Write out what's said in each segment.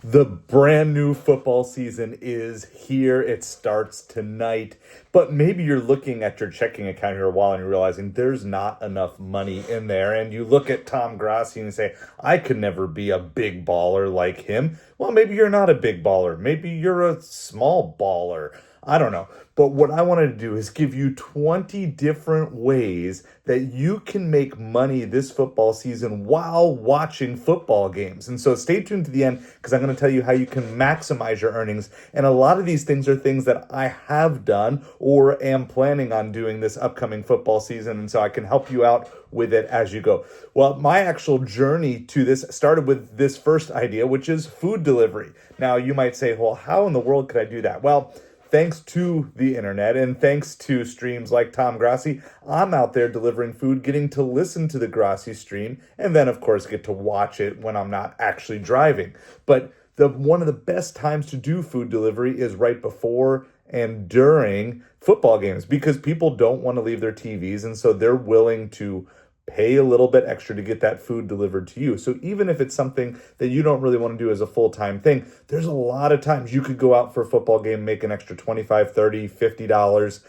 The brand new football season is here. It starts tonight. But maybe you're looking at your checking account here a while and you're realizing there's not enough money in there. And you look at Tom Grossi and you say, I could never be a big baller like him. Well, maybe you're not a big baller. Maybe you're a small baller. I don't know. But what I wanted to do is give you 20 different ways that you can make money this football season while watching football games. And so stay tuned to the end because I'm going to tell you how you can maximize your earnings. And a lot of these things are things that I have done or am planning on doing this upcoming football season. And so I can help you out with it as you go. Well, my actual journey to this started with this first idea, which is food delivery. Now, you might say, well, how in the world could I do that? Well, thanks to the internet and thanks to streams like Tom Grossi, I'm out there delivering food, getting to listen to the Grossi stream, and then, of course, get to watch it when I'm not actually driving. But one of the best times to do food delivery is right before and during football games because people don't want to leave their TVs, and so they're willing to pay a little bit extra to get that food delivered to you. So even if it's something that you don't really want to do as a full-time thing, there's a lot of times you could go out for a football game, make an extra $25, $30, $50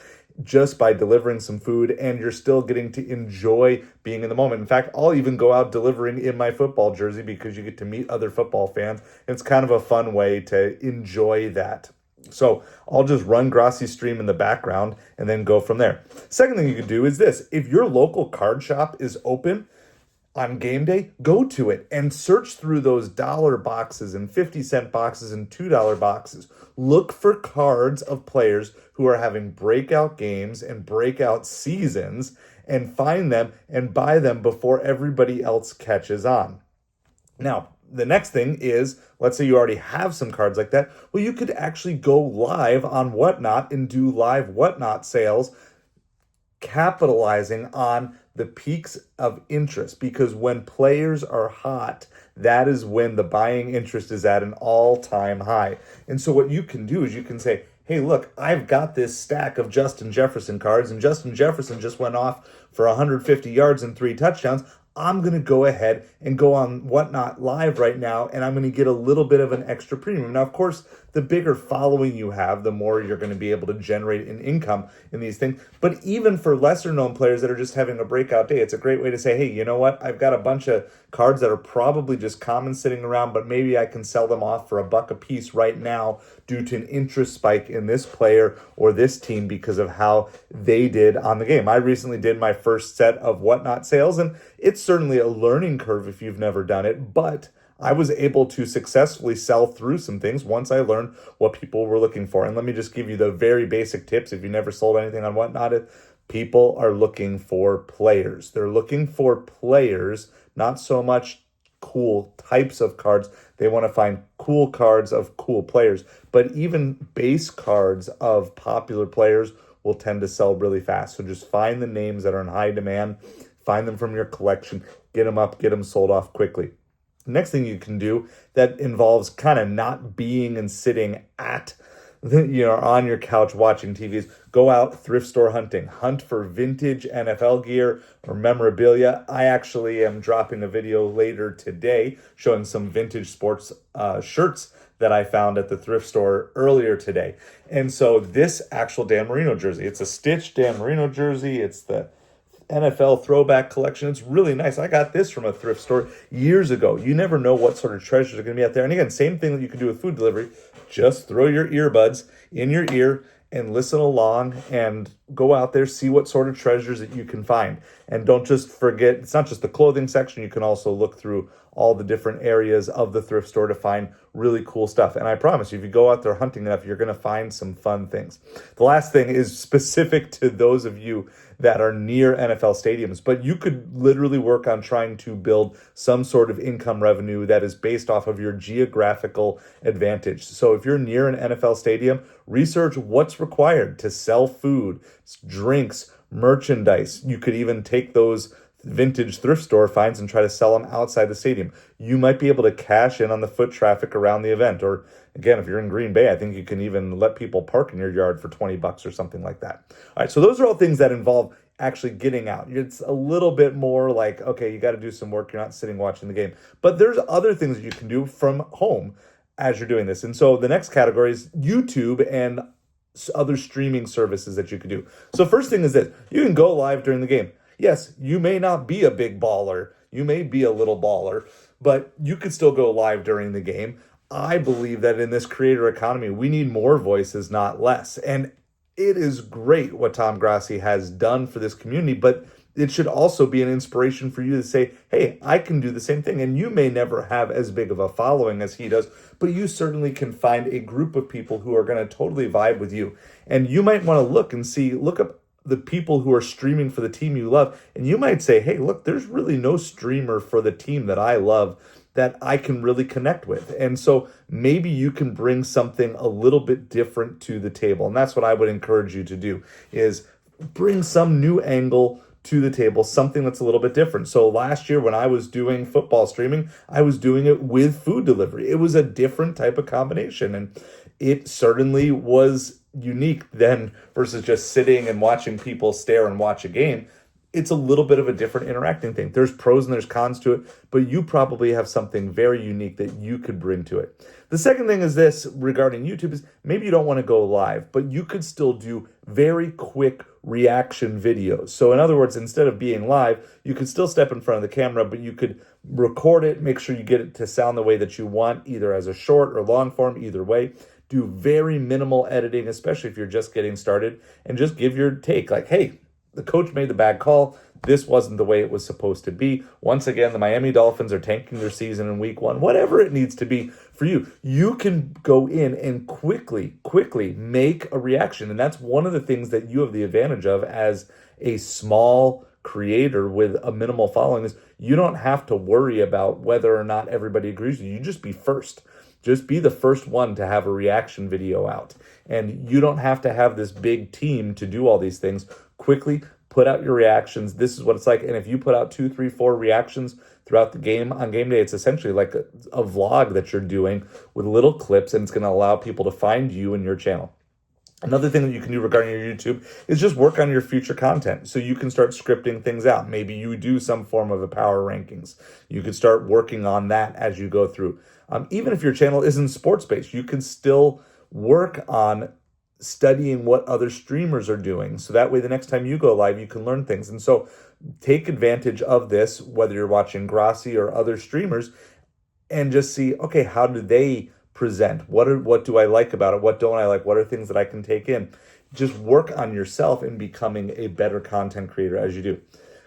just by delivering some food, and you're still getting to enjoy being in the moment. In fact, I'll even go out delivering in my football jersey because you get to meet other football fans. It's kind of a fun way to enjoy that. So I'll just run Grossi's stream in the background and then go from there. Second thing you can do is this. If your local card shop is open on game day, go to it and search through those dollar boxes and 50-cent boxes and $2 boxes. Look for cards of players who are having breakout games and breakout seasons and find them and buy them before everybody else catches on. Now, the next thing is, let's say you already have some cards like that. Well, you could actually go live on Whatnot and do live Whatnot sales, capitalizing on the peaks of interest. Because when players are hot, that is when the buying interest is at an all-time high. And so what you can do is you can say, hey, look, I've got this stack of Justin Jefferson cards, and Justin Jefferson just went off for 150 yards and 3 touchdowns. I'm going to go ahead and go on Whatnot live right now, and I'm going to get a little bit of an extra premium. Now, of course, the bigger following you have, the more you're going to be able to generate an income in these things. But even for lesser known players that are just having a breakout day, it's a great way to say, hey, you know what? I've got a bunch of cards that are probably just common sitting around, but maybe I can sell them off for $1 a piece right now due to an interest spike in this player or this team because of how they did on the game. I recently did my first set of Whatnot sales, and it's certainly a learning curve if you've never done it, but I was able to successfully sell through some things once I learned what people were looking for. And let me just give you the very basic tips. If you never sold anything on Whatnot, people are looking for players. They're looking for players, not so much cool types of cards. They want to find cool cards of cool players. But even base cards of popular players will tend to sell really fast. So just find the names that are in high demand, find them from your collection, get them up, get them sold off quickly. Next thing you can do that involves kind of not being and sitting at, on your couch watching TVs, go out thrift store hunting. Hunt for vintage NFL gear or memorabilia. I actually am dropping a video later today showing some vintage sports shirts that I found at the thrift store earlier today. And so this actual Dan Marino jersey, it's a stitched Dan Marino jersey. It's the NFL throwback collection. It's really nice. I got this from a thrift store years ago. You never know what sort of treasures are going to be out there. And again, same thing that you can do with food delivery. Just throw your earbuds in your ear and listen along and go out there, see what sort of treasures that you can find. And don't just forget, it's not just the clothing section. You can also look through all the different areas of the thrift store to find really cool stuff. And I promise you, if you go out there hunting enough, you're going to find some fun things. The last thing is specific to those of you that are near NFL stadiums, but you could literally work on trying to build some sort of income revenue that is based off of your geographical advantage. So if you're near an NFL stadium, research what's required to sell food, drinks, merchandise. You could even take those vintage thrift store finds and try to sell them outside the stadium. You might be able to cash in on the foot traffic around the event. Or again, if you're in Green Bay, I think you can even let people park in your yard for $20 or something like that. All right, so those are all things that involve actually getting out. It's a little bit more like, okay, you got to do some work. You're not sitting watching the game. But there's other things that you can do from home. as you're doing this. And so the next category is YouTube and other streaming services that you could do. So first thing is this, you can go live during the game. Yes, you may not be a big baller, you may be a little baller, but you could still go live during the game. I believe that in this creator economy, we need more voices, not less. And it is great what Tom Grossi has done for this community, but it should also be an inspiration for you to say, hey, I can do the same thing. And you may never have as big of a following as he does, but you certainly can find a group of people who are going to totally vibe with you. And you might want to look up the people who are streaming for the team you love. And you might say, hey, look, there's really no streamer for the team that I love that I can really connect with. And so maybe you can bring something a little bit different to the table. And that's what I would encourage you to do, is bring some new angle to the table, something that's a little bit different. So last year when I was doing football streaming, I was doing it with food delivery. It was a different type of combination, and it certainly was unique then versus just sitting and watching people stare and watch a game. It's a little bit of a different interacting thing. There's pros and there's cons to it, but you probably have something very unique that you could bring to it. The second thing is this regarding YouTube is maybe you don't want to go live, but you could still do very quick reaction videos. So in other words, instead of being live, you could still step in front of the camera, but you could record it, make sure you get it to sound the way that you want, either as a short or long form, either way. Do very minimal editing, especially if you're just getting started, and just give your take like, hey, the coach made the bad call. This wasn't the way it was supposed to be. Once again, the Miami Dolphins are tanking their season in week 1. Whatever it needs to be for you, you can go in and quickly make a reaction. And that's one of the things that you have the advantage of as a small creator with a minimal following, is you don't have to worry about whether or not everybody agrees with you. You just be first. Just be the first one to have a reaction video out. And you don't have to have this big team to do all these things. Quickly put out your reactions. This is what it's like. And if you put out 2, 3, 4 reactions throughout the game on game day, it's essentially like a vlog that you're doing with little clips, and it's going to allow people to find you and your channel. Another thing that you can do regarding your YouTube is just work on your future content. So you can start scripting things out. Maybe you do some form of a power rankings. You could start working on that as you go through. Even if your channel isn't sports-based, you can still work on studying what other streamers are doing. So that way, the next time you go live, you can learn things. And so take advantage of this, whether you're watching Grossi or other streamers, and just see, okay, how do they present? What do I like about it? What don't I like? What are things that I can take in? Just work on yourself and becoming a better content creator as you do.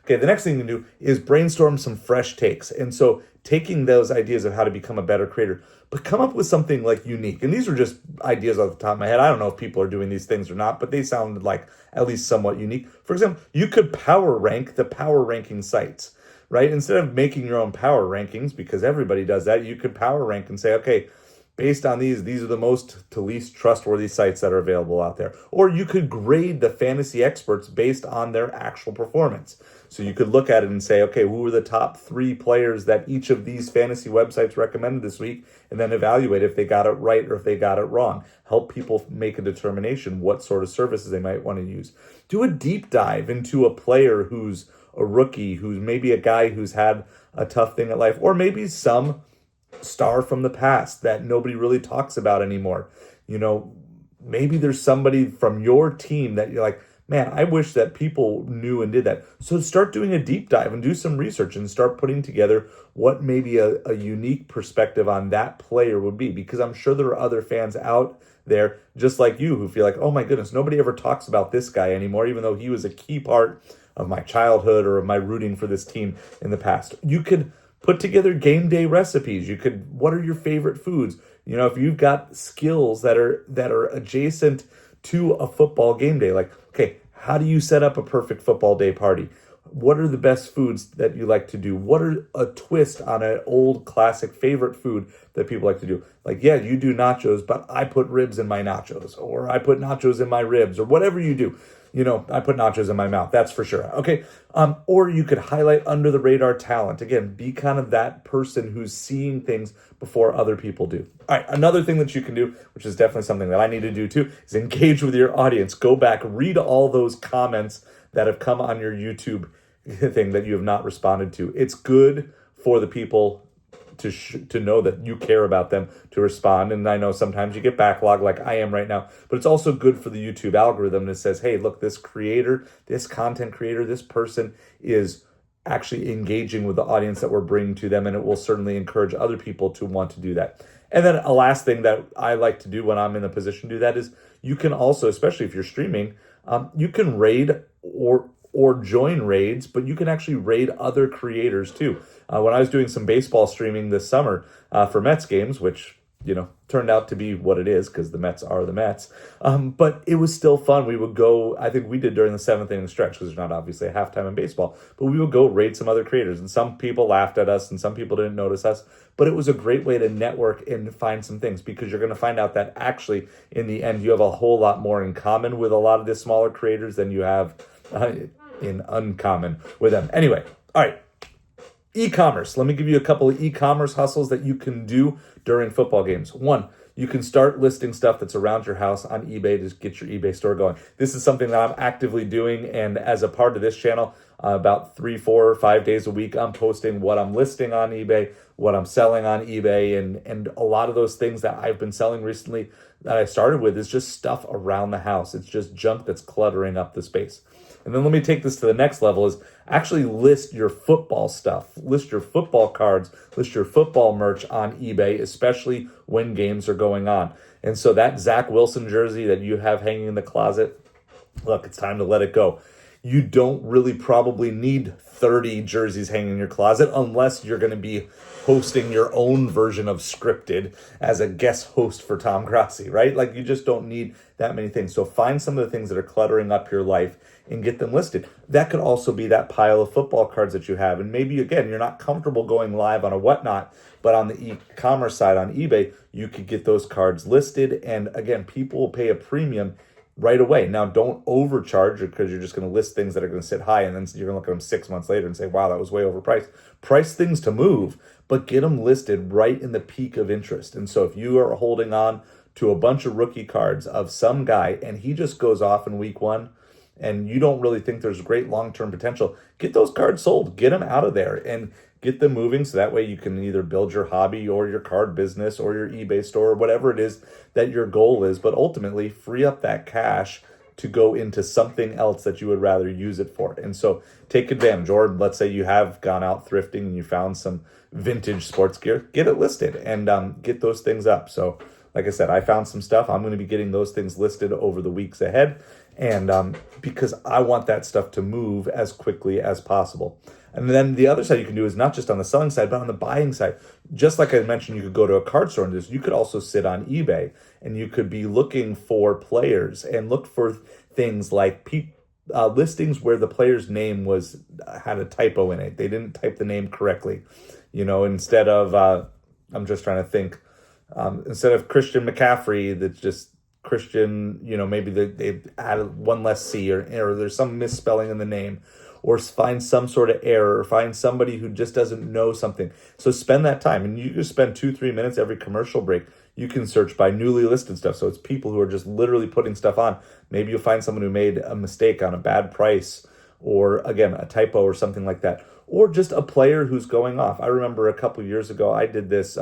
Okay, the next thing you can do is brainstorm some fresh takes. And so taking those ideas of how to become a better creator, but come up with something like unique. And these are just ideas off the top of my head. I don't know if people are doing these things or not, but they sounded like at least somewhat unique. For example, you could power rank the power ranking sites, right? Instead of making your own power rankings, because everybody does that, you could power rank and say, okay, based on these are the most to least trustworthy sites that are available out there. Or you could grade the fantasy experts based on their actual performance. So you could look at it and say, okay, who are the top 3 players that each of these fantasy websites recommended this week, and then evaluate if they got it right or if they got it wrong. Help people make a determination what sort of services they might want to use. Do a deep dive into a player who's a rookie, who's maybe a guy who's had a tough thing at life, or maybe some star from the past that nobody really talks about anymore. You know, maybe there's somebody from your team that you're like, man, I wish that people knew and did that. So start doing a deep dive and do some research and start putting together what maybe a unique perspective on that player would be. Because I'm sure there are other fans out there just like you who feel like, oh my goodness, nobody ever talks about this guy anymore, even though he was a key part of my childhood or of my rooting for this team in the past. You could put together game day recipes. What are your favorite foods? You know, if you've got skills that are adjacent to a football game day, like, okay, how do you set up a perfect football day party? What are the best foods that you like to do? What are a twist on an old classic favorite food that people like to do? Like, yeah, you do nachos, but I put ribs in my nachos, or I put nachos in my ribs, or whatever you do. You know, I put nachos in my mouth, that's for sure. Okay, or you could highlight under the radar talent. Again, be kind of that person who's seeing things before other people do. All right, another thing that you can do, which is definitely something that I need to do too, is engage with your audience. Go back, read all those comments that have come on your YouTube thing that you have not responded to. It's good for the people to know that you care about them, to respond. And I know sometimes you get backlog like I am right now, but it's also good for the YouTube algorithm that says, hey, look, this creator, this content creator, this person is actually engaging with the audience that we're bringing to them, and it will certainly encourage other people to want to do that. And then a last thing that I like to do when I'm in a position to do that is you can also, especially if you're streaming, you can raid or join raids, but you can actually raid other creators too. When I was doing some baseball streaming this summer for Mets games, which turned out to be what it is because the Mets are the Mets. But it was still fun. We would go, I think we did during the 7th inning stretch because there's not obviously a halftime in baseball, but we would go raid some other creators. And some people laughed at us and some people didn't notice us. But it was a great way to network and find some things because you're going to find out that actually in the end, you have a whole lot more in common with a lot of the smaller creators than you have in uncommon with them. Anyway, all right. E-commerce. Let me give you a couple of e-commerce hustles that you can do during football games. One, you can start listing stuff that's around your house on eBay to get your eBay store going. This is something that I'm actively doing, and as a part of this channel, about 3, 4, 5 days a week, I'm posting what I'm listing on eBay, what I'm selling on eBay, and a lot of those things that I've been selling recently that I started with is just stuff around the house. It's just junk that's cluttering up the space. And then let me take this to the next level is actually list your football stuff, list your football cards, list your football merch on eBay, especially when games are going on. And so that Zach Wilson jersey that you have hanging in the closet, look, it's time to let it go. You don't really probably need 30 jerseys hanging in your closet unless you're going to be hosting your own version of Scripted as a guest host for Tom Grossi, right? Like you just don't need that many things. So find some of the things that are cluttering up your life and get them listed. That could also be that pile of football cards that you have. And maybe, again, you're not comfortable going live on a whatnot, but on the e-commerce side on eBay, you could get those cards listed. And again, people will pay a premium right away. Now, don't overcharge because you're just going to list things that are going to sit high, and then you're going to look at them 6 months later and say, wow, that was way overpriced. Price things to move, but get them listed right in the peak of interest. And so if you are holding on to a bunch of rookie cards of some guy and he just goes off in week 1, and you don't really think there's great long-term potential, get those cards sold, get them out of there and get them moving. So that way you can either build your hobby or your card business or your eBay store or whatever it is that your goal is, but ultimately free up that cash to go into something else that you would rather use it for. And so take advantage. Or let's say you have gone out thrifting and you found some vintage sports gear, get it listed and get those things up. So like I said, I found some stuff. I'm going to be getting those things listed over the weeks ahead. And because I want that stuff to move as quickly as possible. And then the other side you can do is not just on the selling side, but on the buying side. Just like I mentioned, you could go to a card store and do this. You could also sit on eBay and you could be looking for players and look for things like listings where the player's name had a typo in it. They didn't type the name correctly. Instead of, I'm just trying to think, instead of Christian McCaffrey, that's just Christian, maybe they added one less C or there's some misspelling in the name, or find some sort of error, or find somebody who just doesn't know something. So spend that time, and you just spend 2-3 minutes every commercial break. You can search by newly listed stuff. So it's people who are just literally putting stuff on. Maybe you'll find someone who made a mistake on a bad price, or again, a typo or something like that, or just a player who's going off. I remember a couple years ago, I did this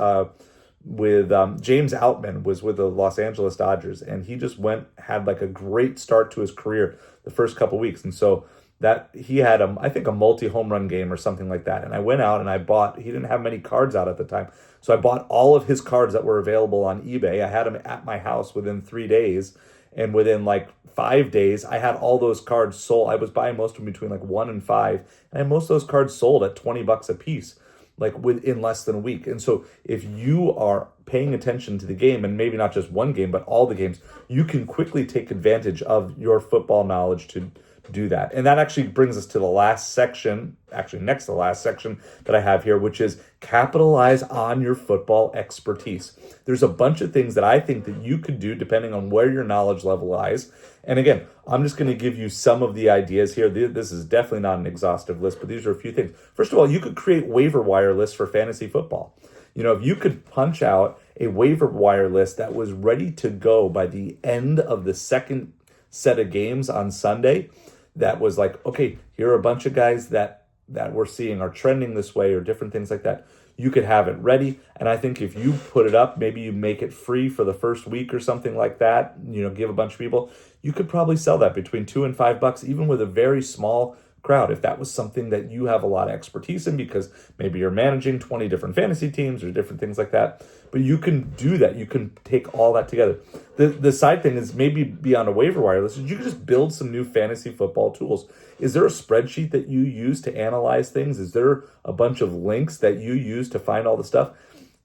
with James Outman was with the Los Angeles Dodgers, and he just had like a great start to his career the first couple weeks. And so that he had I think a multi-home run game or something like that. And I went out and I bought, he didn't have many cards out at the time. So I bought all of his cards that were available on eBay. I had them at my house within 3 days. And within like 5 days, I had all those cards sold. I was buying most of them between like 1 and 5. And I had most of those cards sold at $20 a piece, like within less than a week. And so if you are paying attention to the game, and maybe not just one game, but all the games, you can quickly take advantage of your football knowledge to do that. And that actually brings us to the last section, actually next to the last section that I have here, which is capitalize on your football expertise. There's a bunch of things that I think that you could do depending on where your knowledge level lies. And again, I'm just going to give you some of the ideas here. This is definitely not an exhaustive list, but these are a few things. First of all, you could create waiver wire lists for fantasy football. If you could punch out a waiver wire list that was ready to go by the end of the second set of games on Sunday, that was like, okay, here are a bunch of guys that we're seeing are trending this way or different things like that. you could have it ready. And I think if you put it up, maybe you make it free for the first week or something like that, give a bunch of people, you could probably sell that between $2 and $5, even with a very small crowd. If that was something that you have a lot of expertise in, because maybe you're managing 20 different fantasy teams or different things like that, but you can do that. You can take all that together. The side thing is maybe beyond a waiver wire list, you can just build some new fantasy football tools. Is there a spreadsheet that you use to analyze things? Is there a bunch of links that you use to find all the stuff?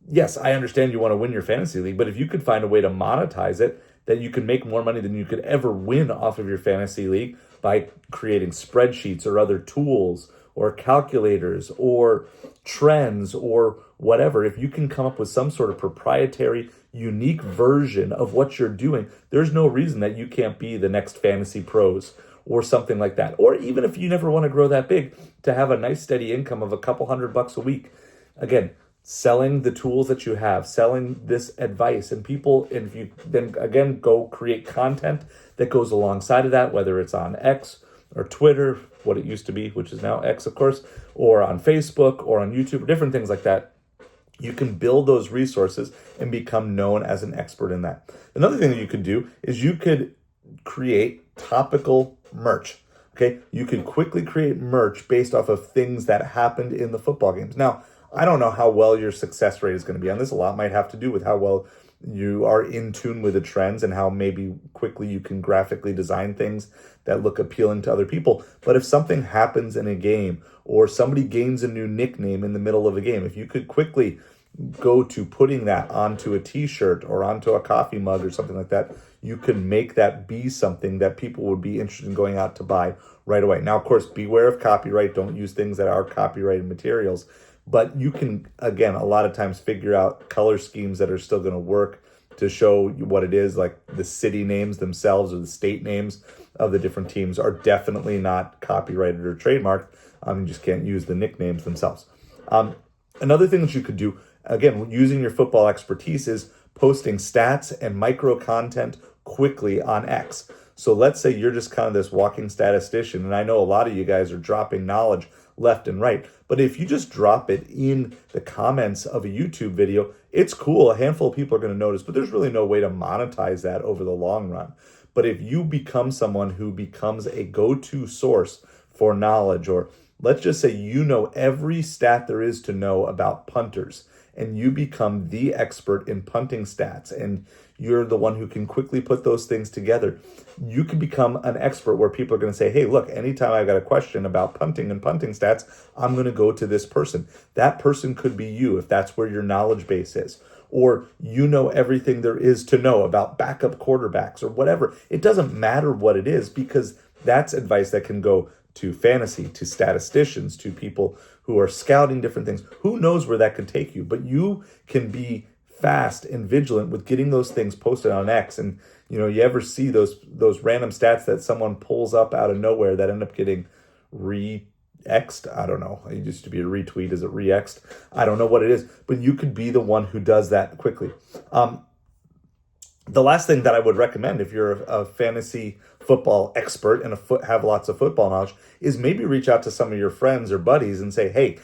Yes, I understand you want to win your fantasy league, but if you could find a way to monetize it, that you can make more money than you could ever win off of your fantasy league by creating spreadsheets or other tools or calculators or trends or whatever. If you can come up with some sort of proprietary, unique version of what you're doing, there's no reason that you can't be the next Fantasy Pros or something like that. Or even if you never want to grow that big, to have a nice steady income of a couple $100 a week. Again, selling the tools that you have, selling this advice, and if you then again go create content that goes alongside of that, whether it's on X or Twitter, what it used to be, which is now X, of course, or on Facebook or on YouTube, or different things like that, you can build those resources and become known as an expert in that. Another thing that you could do is you could create topical merch. Okay, you could quickly create merch based off of things that happened in the football games. Now, I don't know how well your success rate is going to be on this. A lot might have to do with how well you are in tune with the trends and how maybe quickly you can graphically design things that look appealing to other people. But if something happens in a game or somebody gains a new nickname in the middle of a game, if you could quickly go to putting that onto a t-shirt or onto a coffee mug or something like that, you can make that be something that people would be interested in going out to buy right away. Now, of course, beware of copyright. Don't use things that are copyrighted materials. But you can, again, a lot of times figure out color schemes that are still going to work to show what it is. Like the city names themselves or the state names of the different teams are definitely not copyrighted or trademarked. You just can't use the nicknames themselves. Another thing that you could do, again, using your football expertise, is posting stats and micro content quickly on X. So let's say you're just kind of this walking statistician, and I know a lot of you guys are dropping knowledge left and right. But if you just drop it in the comments of a YouTube video, it's cool. A handful of people are going to notice, but there's really no way to monetize that over the long run. But if you become someone who becomes a go-to source for knowledge, or let's just say you know every stat there is to know about punters, and you become the expert in punting stats, and you're the one who can quickly put those things together, you can become an expert where people are going to say, hey, look, anytime I've got a question about punting and punting stats, I'm going to go to this person. That person could be you if that's where your knowledge base is. Or you know everything there is to know about backup quarterbacks or whatever. It doesn't matter what it is, because that's advice that can go to fantasy, to statisticians, to people who are scouting different things. Who knows where that could take you? But you can be fast and vigilant with getting those things posted on X. And you ever see those random stats that someone pulls up out of nowhere that end up getting re-X'd? I don't know. It used to be a retweet. Is it re-X'd? I don't know what it is. But you could be the one who does that quickly. The last thing that I would recommend, if you're a fantasy football expert and have lots of football knowledge, is maybe reach out to some of your friends or buddies and say, hey,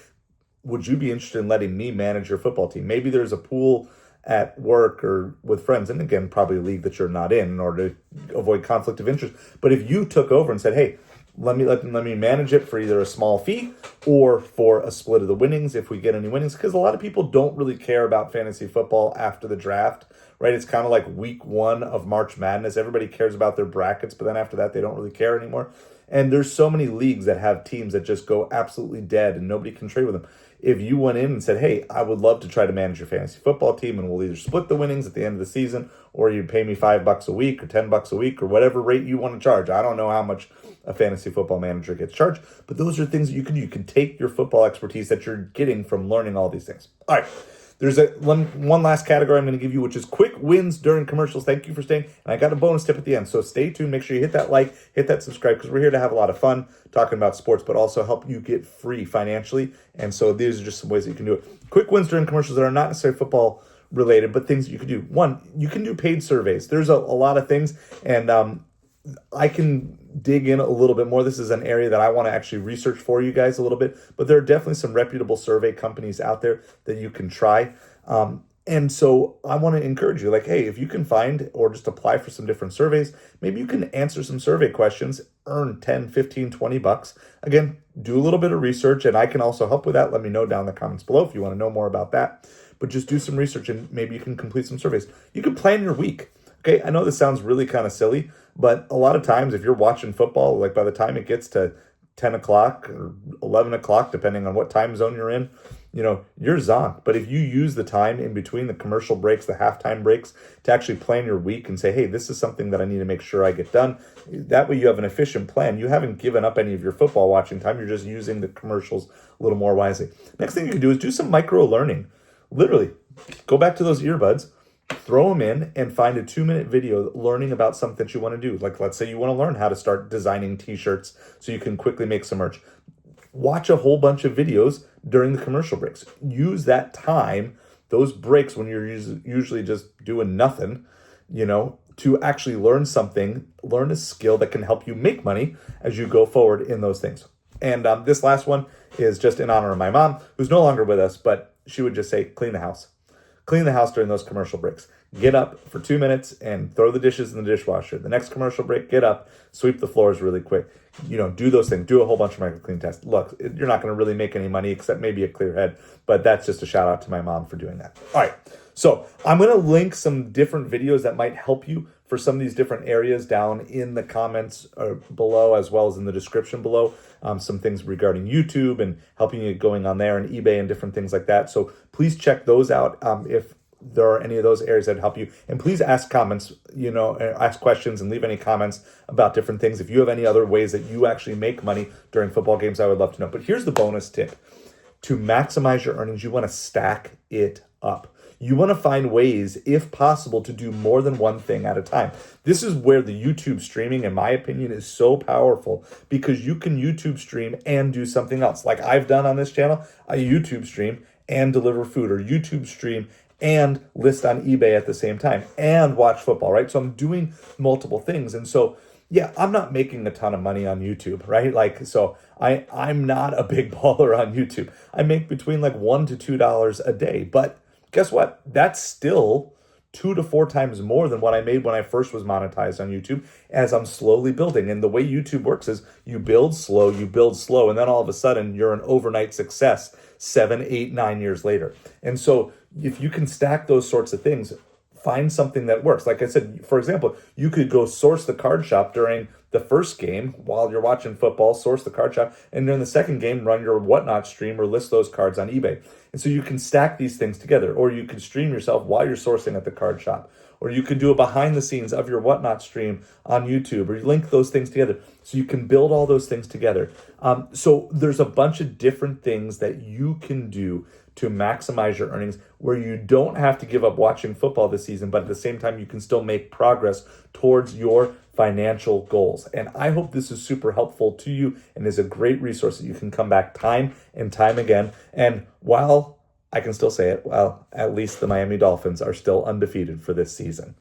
would you be interested in letting me manage your football team? Maybe there's a pool at work or with friends, and again, probably a league that you're not in order to avoid conflict of interest. But if you took over and said, hey, let me manage it for either a small fee or for a split of the winnings if we get any winnings, because a lot of people don't really care about fantasy football after the draft, right? It's kind of like week 1 of March Madness. Everybody cares about their brackets, but then after that, they don't really care anymore. And there's so many leagues that have teams that just go absolutely dead and nobody can trade with them. If you went in and said, hey, I would love to try to manage your fantasy football team, and we'll either split the winnings at the end of the season, or you pay me $5 a week or $10 a week or whatever rate you want to charge. I don't know how much a fantasy football manager gets charged, but those are things that you can do. You can take your football expertise that you're getting from learning all these things. All right. There's one last category I'm going to give you, which is quick wins during commercials. Thank you for staying. And I got a bonus tip at the end. So stay tuned. Make sure you hit that like, hit that subscribe, because we're here to have a lot of fun talking about sports, but also help you get free financially. And so these are just some ways that you can do it. Quick wins during commercials that are not necessarily football related, but things that you can do. One, you can do paid surveys. There's a lot of things. And I can dig in a little bit more. This is an area that I want to actually research for you guys a little bit, but there are definitely some reputable survey companies out there that you can try. And so I want to encourage you, like, hey, if you can find or just apply for some different surveys, maybe you can answer some survey questions, earn 10, 15, 20 bucks. Again, do a little bit of research, and I can also help with that. Let me know down in the comments below if you want to know more about that. But just do some research and maybe you can complete some surveys. You can plan your week. Okay, I know this sounds really kind of silly, but a lot of times if you're watching football, like by the time it gets to 10 o'clock or 11 o'clock, depending on what time zone you're in, you're zonked. But if you use the time in between the commercial breaks, the halftime breaks, to actually plan your week and say, hey, this is something that I need to make sure I get done. That way you have an efficient plan. You haven't given up any of your football watching time. You're just using the commercials a little more wisely. Next thing you can do is do some micro learning. Literally, go back to those earbuds, throw them in, and find a 2-minute video learning about something that you want to do. Like, let's say you want to learn how to start designing t-shirts so you can quickly make some merch. Watch a whole bunch of videos during the commercial breaks. Use that time, those breaks when you're usually just doing nothing, to actually learn something, learn a skill that can help you make money as you go forward in those things. And this last one is just in honor of my mom, who's no longer with us, but she would just say, clean the house. Clean the house during those commercial breaks. Get up for 2 minutes and throw the dishes in the dishwasher. The next commercial break, get up, sweep the floors really quick. Do those things. Do a whole bunch of micro clean tests. Look, you're not going to really make any money except maybe a clear head, but that's just a shout out to my mom for doing that. All right. So I'm going to link some different videos that might help you for some of these different areas down in the comments below, as well as in the description below. Some things regarding YouTube and helping you going on there and eBay and different things like that. So please check those out if there are any of those areas that help you. And please ask comments, ask questions and leave any comments about different things. If you have any other ways that you actually make money during football games, I would love to know. But here's the bonus tip. To maximize your earnings, you want to stack it up. You want to find ways, if possible, to do more than one thing at a time. This is where the YouTube streaming, in my opinion, is so powerful, because you can YouTube stream and do something else. Like I've done on this channel, I YouTube stream and deliver food, or YouTube stream and list on eBay at the same time and watch football, right? So I'm doing multiple things. And so, yeah, I'm not making a ton of money on YouTube, right? I'm not a big baller on YouTube. I make between $1 to $2 a day, but guess what? That's still 2 to 4 times more than what I made when I first was monetized on YouTube, as I'm slowly building. And the way YouTube works is you build slow, and then all of a sudden you're an overnight success 7, 8, 9 years later. And so if you can stack those sorts of things, find something that works. Like I said, for example, you could go source the card shop during the first game while you're watching football, source the card shop, and during the second game, run your whatnot stream or list those cards on eBay. And so you can stack these things together, or you can stream yourself while you're sourcing at the card shop, or you could do a behind the scenes of your whatnot stream on YouTube, or you link those things together. So you can build all those things together. So there's a bunch of different things that you can do to maximize your earnings, where you don't have to give up watching football this season, but at the same time, you can still make progress towards your financial goals. And I hope this is super helpful to you and is a great resource that you can come back time and time again. And while I can still say it, well, at least the Miami Dolphins are still undefeated for this season.